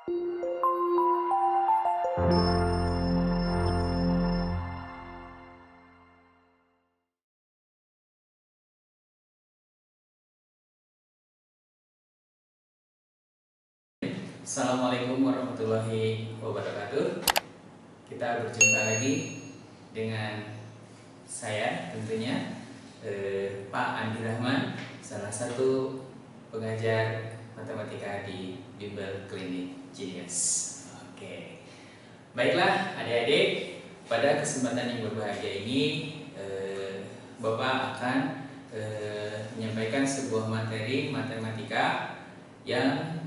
Assalamualaikum warahmatullahi wabarakatuh. Kita berjumpa lagi dengan saya tentunya Pak Andi Rahman, salah satu pengajar matematika di Bimbel Klinik Genius. Oke, baiklah adik-adik, pada kesempatan yang berbahagia ini Bapak akan menyampaikan sebuah materi matematika yang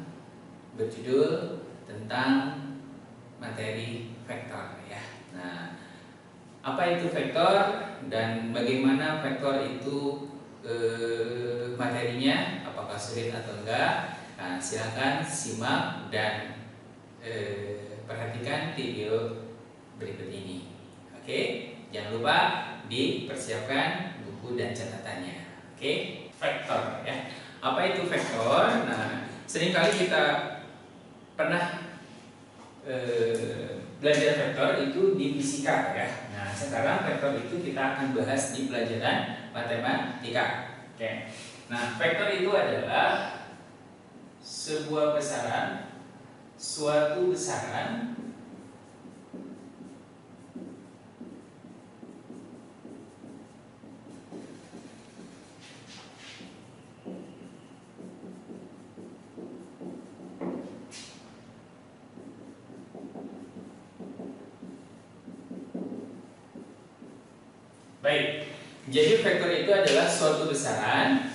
berjudul tentang materi vektor ya. Nah, apa itu vektor dan bagaimana vektor itu materinya, apakah sulit atau enggak? Nah, silakan simak dan perhatikan video berikut ini. Oke, jangan lupa dipersiapkan buku dan catatannya. Oke, vektor ya. Apa itu vektor? Nah, seringkali kita pernah belajar vektor itu di fisika ya. Nah, sekarang vektor itu kita akan bahas di pelajaran matematika. Oke. Nah, vektor itu adalah sebuah besaran, suatu besaran baik. Jadi vektor itu adalah suatu besaran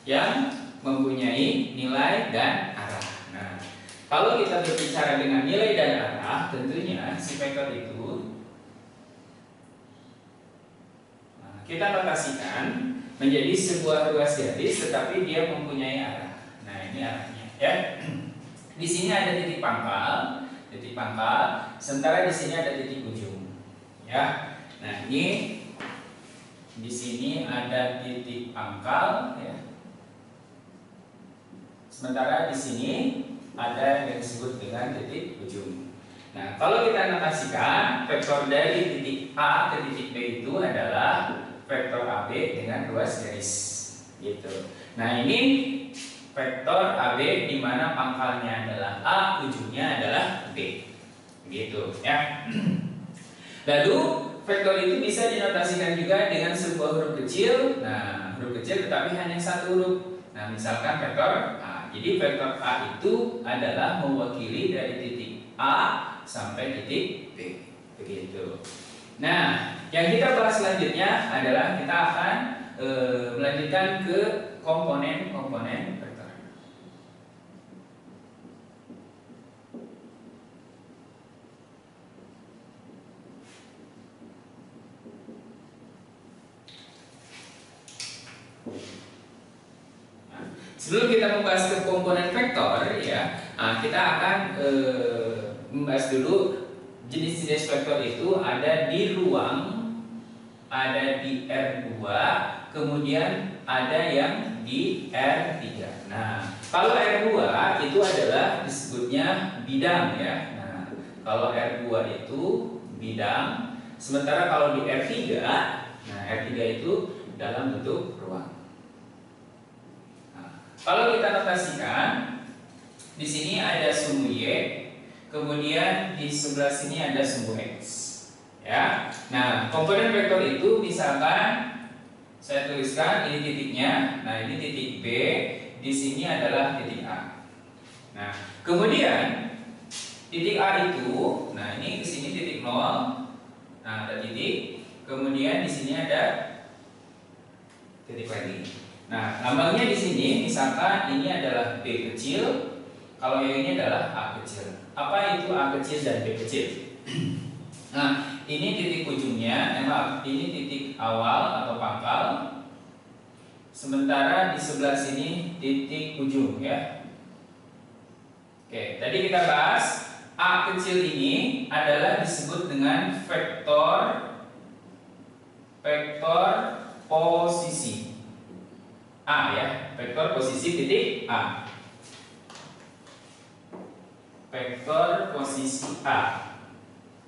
yang mempunyai nilai dan arah. Nah, kalau kita berbicara dengan nilai dan arah, tentunya si vektor itu kita notasikan menjadi sebuah ruas garis, tetapi dia mempunyai arah. Nah, ini arahnya ya. Di sini ada titik pangkal, sementara di sini ada titik ujung. Ya. Nah, ini di sini ada titik pangkal ya. Sementara di sini ada yang disebut dengan titik ujung. Nah, kalau kita notasikan vektor dari titik A ke titik B itu adalah vektor AB dengan ruas garis gitu. Nah, ini vektor AB di mana pangkalnya adalah A, ujungnya adalah B. Begitu ya. Lalu vektor itu bisa dinotasikan juga dengan sebuah huruf kecil. Nah, huruf kecil tetapi hanya satu huruf. Nah, misalkan vektor A. Jadi vektor A itu adalah mewakili dari titik A sampai titik B. Begitu. Nah, yang kita bahas selanjutnya adalah kita akan melanjutkan ke komponen-komponen vektor. Sebelum kita membahas ke komponen vektor ya, kita akan membahas dulu jenis-jenis vektor itu ada di ruang, ada di R2, kemudian ada yang di R3. Nah, kalau R2 itu adalah disebutnya bidang ya. Nah, kalau R2 itu bidang, sementara kalau di R3, nah R3 itu dalam bentuk ruang. Kalau kita notasikan, di sini ada sumbu Y, kemudian di sebelah sini ada sumbu X. Ya. Nah, komponen vektor itu misalkan saya tuliskan ini titiknya, nah ini titik B, di sini adalah titik A. Nah, kemudian titik A itu, nah ini ke sini titik 0, nah ada titik, kemudian di sini ada titik lagi. Nah, lambangnya di sini misalkan ini adalah B kecil, kalau yang ini adalah A kecil. Apa itu A kecil dan B kecil? Nah, ini titik ujungnya, ini titik awal atau pangkal. Sementara di sebelah sini titik ujung ya. Oke, tadi kita bahas A kecil ini adalah disebut dengan vektor posisi. A ya, vektor posisi titik A. vektor posisi A.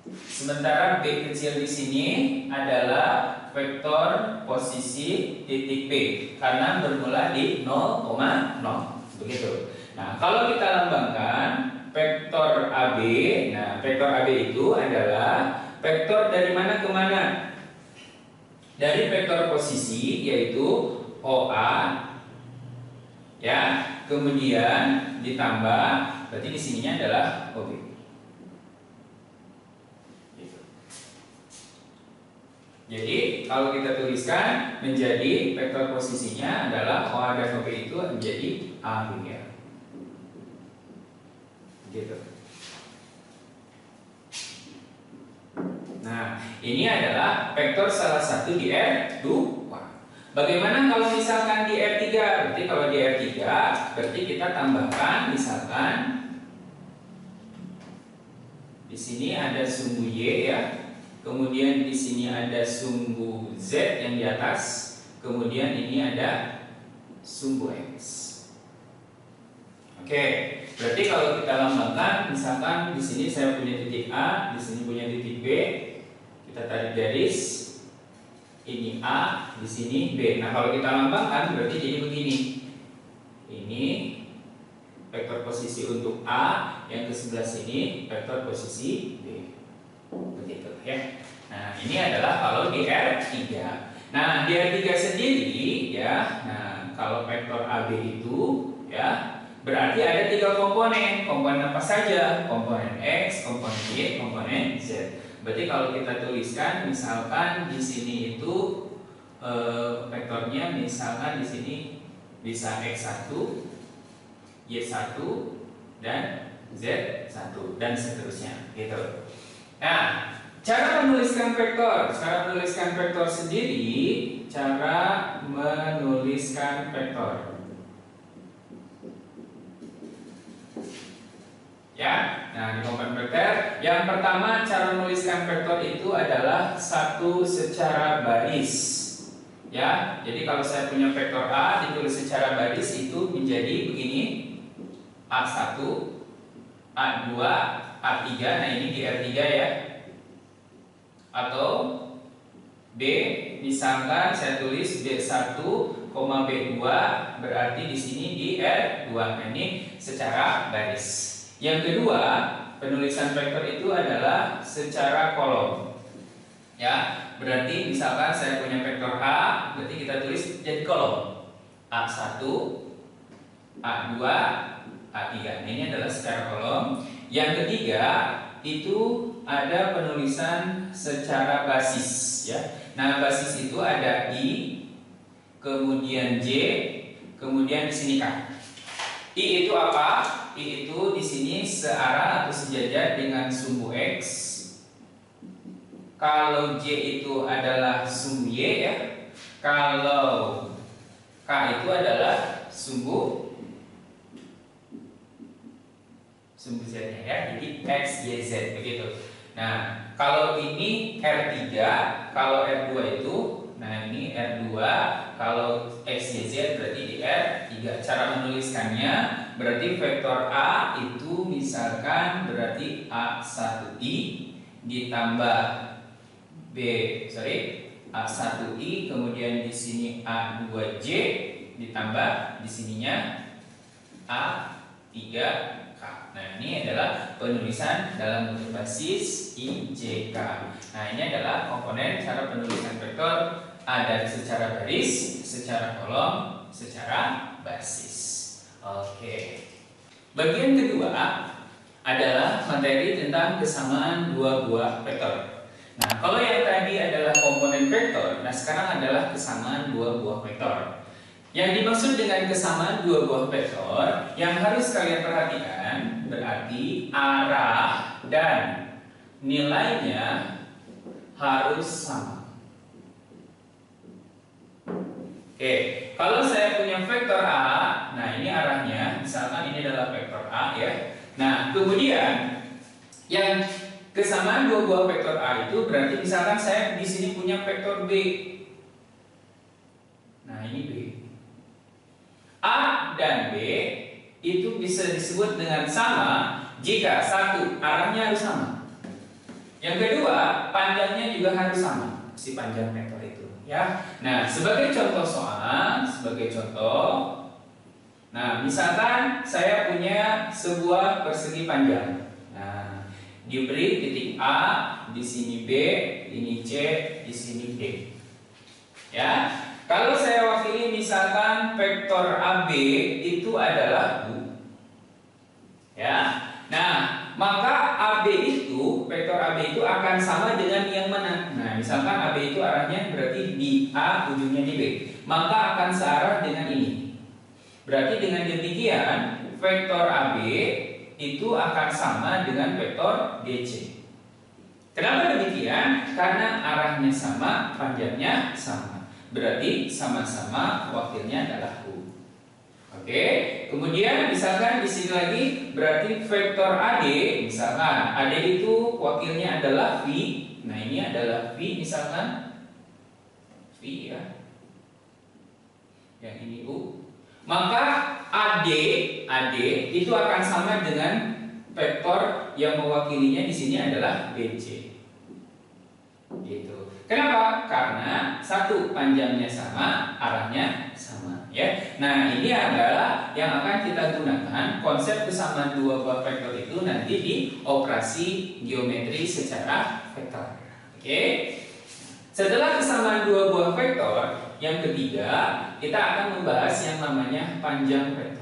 Sementara B kecil di sini adalah vektor posisi titik B karena bermula di 0,0. Begitu. Nah, kalau kita lambangkan vektor AB, nah vektor AB itu adalah vektor dari mana ke mana? Dari vektor posisi yaitu OA, ya, kemudian ditambah, berarti di sininya adalah OB. Gitu. Jadi kalau kita tuliskan menjadi vektor posisinya adalah OA dan OB itu menjadi AB ya. Gitu. Nah, ini adalah vektor salah satu di R2. Bagaimana kalau misalkan di R3? Berarti kalau di R3, berarti kita tambahkan misalkan di sini ada sumbu Y ya. Kemudian di sini ada sumbu Z yang di atas. Kemudian ini ada sumbu X. Oke, berarti kalau kita lambangkan misalkan di sini saya punya titik A, di sini punya titik B. Kita tarik garis, ini A, di sini B. Nah, kalau kita lambangkan berarti jadi begini. Ini vektor posisi untuk A, yang ke sebelah sini vektor posisi B. Begitu ya. Nah, ini adalah kalau di R3. Nah, di R3 sendiri ya. Nah, kalau vektor AB itu ya berarti ada 3 komponen. Komponen apa saja? Komponen X, komponen Y, komponen Z. Berarti kalau kita tuliskan misalkan di sini itu vektornya misalkan di sini bisa X1, Y1 dan Z1 dan seterusnya gitu. Nah, cara menuliskan vektor, sendiri, cara menuliskan vektor. Ya, nah di komponen vektor, yang pertama cara menuliskan vektor itu adalah satu secara baris. Ya, jadi kalau saya punya vektor A ditulis secara baris itu menjadi begini: A1, A2, A3. Nah ini di R3 ya. Atau B, misalkan saya tulis B1, B2, berarti di sini di R2. Nah ini secara baris. Yang kedua, penulisan vektor itu adalah secara kolom. Ya, berarti misalkan saya punya vektor A, berarti kita tulis jadi kolom. A1, A2, A3. Ini adalah secara kolom. Yang ketiga, itu ada penulisan secara basis ya. Nah, basis itu ada I, kemudian J, kemudian di sini K. I itu apa? I itu di sini searah atau sejajar dengan sumbu X. Kalau J itu adalah sumbu Y ya. Kalau K itu adalah sumbu Z-nya ya. Jadi X, Y, Z begitu. Nah, kalau ini R3, kalau R2 itu, nah ini R2, kalau X, Y, Z berarti di R3. Cara menuliskannya berarti vektor A itu misalkan berarti A1I ditambah A1I, kemudian di sini A2J ditambah di sininya A3K. Nah, ini adalah penulisan dalam bentuk basis IJK. Nah, ini adalah komponen cara penulisan vektor, ada secara baris, secara kolom, secara basis. Oke. Bagian kedua adalah materi tentang kesamaan dua buah vektor. Nah, kalau yang tadi adalah komponen vektor, nah sekarang adalah kesamaan dua buah vektor. Yang dimaksud dengan kesamaan dua buah vektor yang harus kalian perhatikan berarti arah dan nilainya harus sama. Oke, kalau saya punya vektor A, nah ini arahnya, misalkan ini adalah vektor A ya. Nah, kemudian yang kesamaan dua buah vektor A itu berarti misalkan saya di sini punya vektor B. Nah, ini B. A dan B itu bisa disebut dengan sama jika satu, arahnya harus sama. Yang kedua, panjangnya juga harus sama, si panjang vektor itu, ya. Nah, sebagai contoh soal, nah, misalkan saya punya sebuah persegi panjang. Nah, diberi titik A, di sini B, ini C, di sini D. Ya, kalau saya wakili misalkan vektor AB itu adalah U. Ya. Nah, maka AB itu, vektor AB itu akan sama dengan yang mana? Nah, misalkan AB itu arahnya berarti di A, ujungnya di B. Maka akan searah dengan ini. Berarti dengan demikian, vektor AB itu akan sama dengan vektor DC. Kenapa demikian? Karena arahnya sama, panjangnya sama. Berarti sama-sama wakilnya adalah U. Oke, kemudian misalkan di sini lagi berarti vektor AD, misalkan AD itu wakilnya adalah V. Nah, ini adalah V misalkan V ya. Yang ini U. Maka AD itu akan sama dengan vektor yang mewakilinya di sini adalah BC. Gitu. Kenapa? Karena satu, panjangnya sama, arahnya sama, ya. Nah, ini adalah yang akan kita gunakan konsep kesamaan dua buah vektor itu nanti di operasi geometri secara vektor. Oke. Setelah kesamaan dua buah vektor, yang ketiga kita akan membahas yang namanya panjang vektor.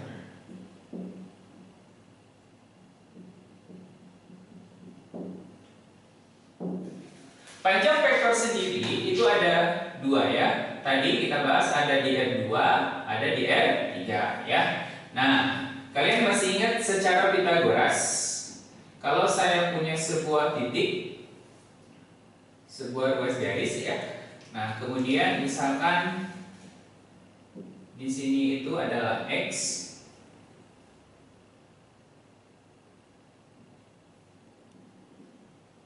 Panjang vektor sendiri itu ada dua ya. Tadi kita bahas ada di R2, ada di R3 ya. Nah, kalian masih ingat secara Pitagoras, kalau saya punya sebuah titik, sebuah ruas garis ya. Nah, kemudian misalkan di sini itu adalah X,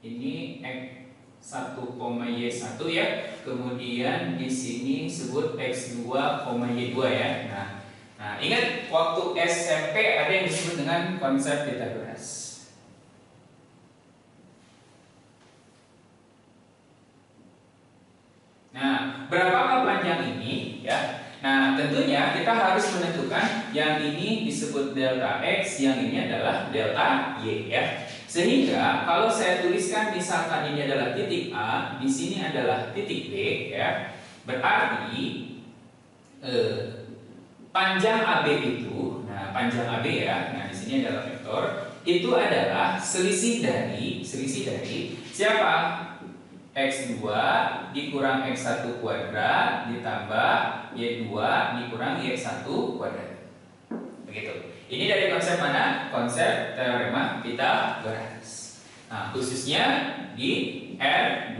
ini X 1,Y1 ya. Kemudian di sini sebut X2, Y2 ya. Nah, ingat waktu SMP ada yang disebut dengan konsep Pitagoras. Nah, berapakah panjang ini ya? Nah, tentunya kita harus menentukan yang ini disebut delta X, yang ini adalah delta Y ya. Sehingga kalau saya tuliskan misalkan ini adalah titik A, di sini adalah titik B ya. Berarti panjang AB itu, nah panjang AB ya, nah di sini adalah vektor, itu adalah selisih dari siapa? X2 dikurang X1 kuadrat ditambah Y2 dikurang Y1 kuadrat. Begitu. Ini dari konsep mana? Konsep teorema Pitagoras. Nah, khususnya di R2.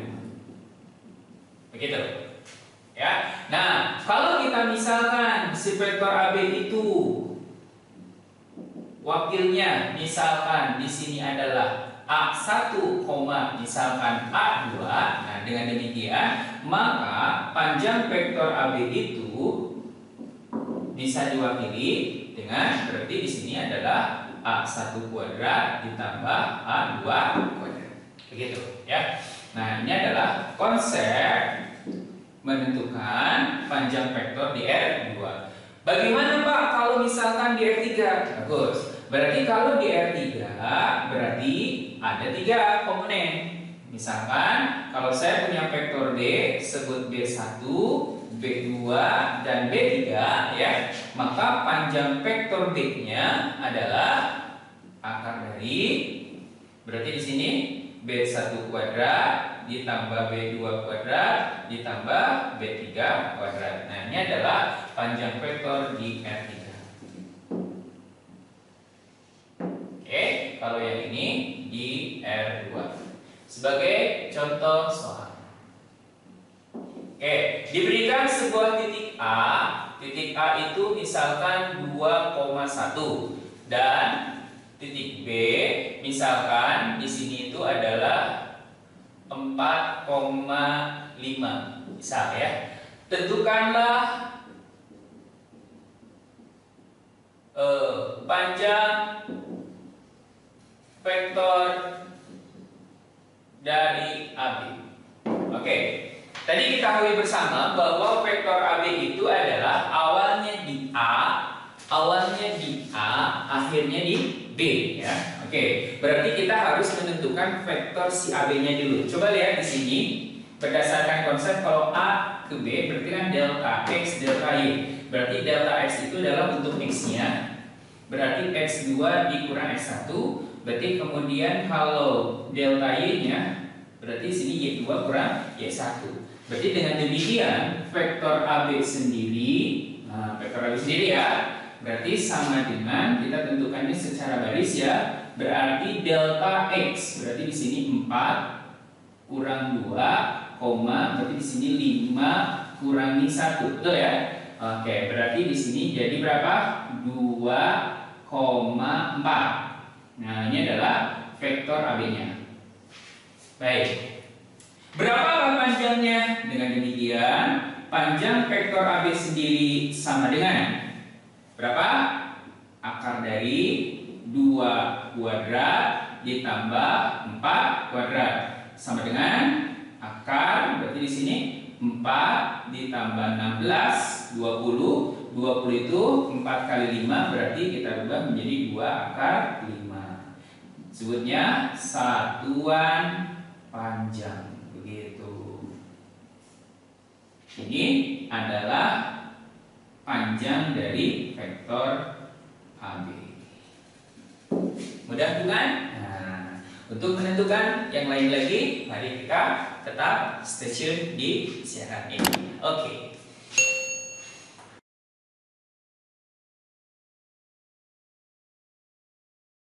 Begitu. Ya. Nah, kalau kita misalkan si vektor AB itu wakilnya misalkan di sini adalah A1, misalkan A2. Nah, dengan demikian maka panjang vektor AB itu bisa diwakili dengan berarti di sini adalah A1 kuadrat ditambah A2 kuadrat. Begitu ya. Nah, ini adalah konsep menentukan panjang vektor di R2. Bagaimana Pak kalau misalkan di R3? Bagus. Berarti kalau di R3 berarti ada 3 komponen. Misalkan kalau saya punya vektor D sebut B1, B2 dan B3 ya, maka panjang vektor D-nya adalah akar dari berarti di sini B1 kuadrat ditambah B2 kuadrat ditambah B3 kuadrat. Nah, ini adalah panjang vektor di R3. Oke, kalau yang ini di R2. Sebagai contoh soal. Oke, diberikan sebuah titik A itu misalkan 2,1 dan titik B misalkan di sini itu adalah 4,5 misal ya. Tentukanlah panjang vektor dari AB. Oke. Tadi kita ketahui bersama bahwa vektor AB itu adalah awalnya di A, akhirnya di B, ya. Oke, berarti kita harus menentukan vektor si AB-nya dulu. Coba lihat di sini, berdasarkan konsep kalau A ke B berarti kan delta X, delta Y. Berarti delta X itu adalah bentuk X-nya. Berarti X2 dikurang X1. Berarti kemudian kalau delta Y-nya berarti sini Y2 kurang Y1. Berarti dengan demikian vektor AB sendiri, vektor AB sendiri ya, berarti sama dengan kita tentukannya secara baris ya. Berarti delta X berarti di sini 4 kurang 2, berarti di sini 5 kurangi 1. Betul ya? Oke, berarti di sini jadi berapa? 2,4. Nah, ini adalah vektor AB-nya. Baik. Berapa panjangnya? Dengan demikian, panjang vektor AB sendiri sama dengan berapa? Akar dari 2 kuadrat ditambah 4 kuadrat sama dengan akar, berarti di sini 4 ditambah 16, 20. 20 itu 4 kali 5, berarti kita rubah menjadi 2 akar 5. Sebutnya satuan panjang. Begitu. Ini adalah panjang dari vektor AB. Mudah bukan? Nah, untuk menentukan yang lain lagi, mari kita tetap stay tune di siaran ini. Oke.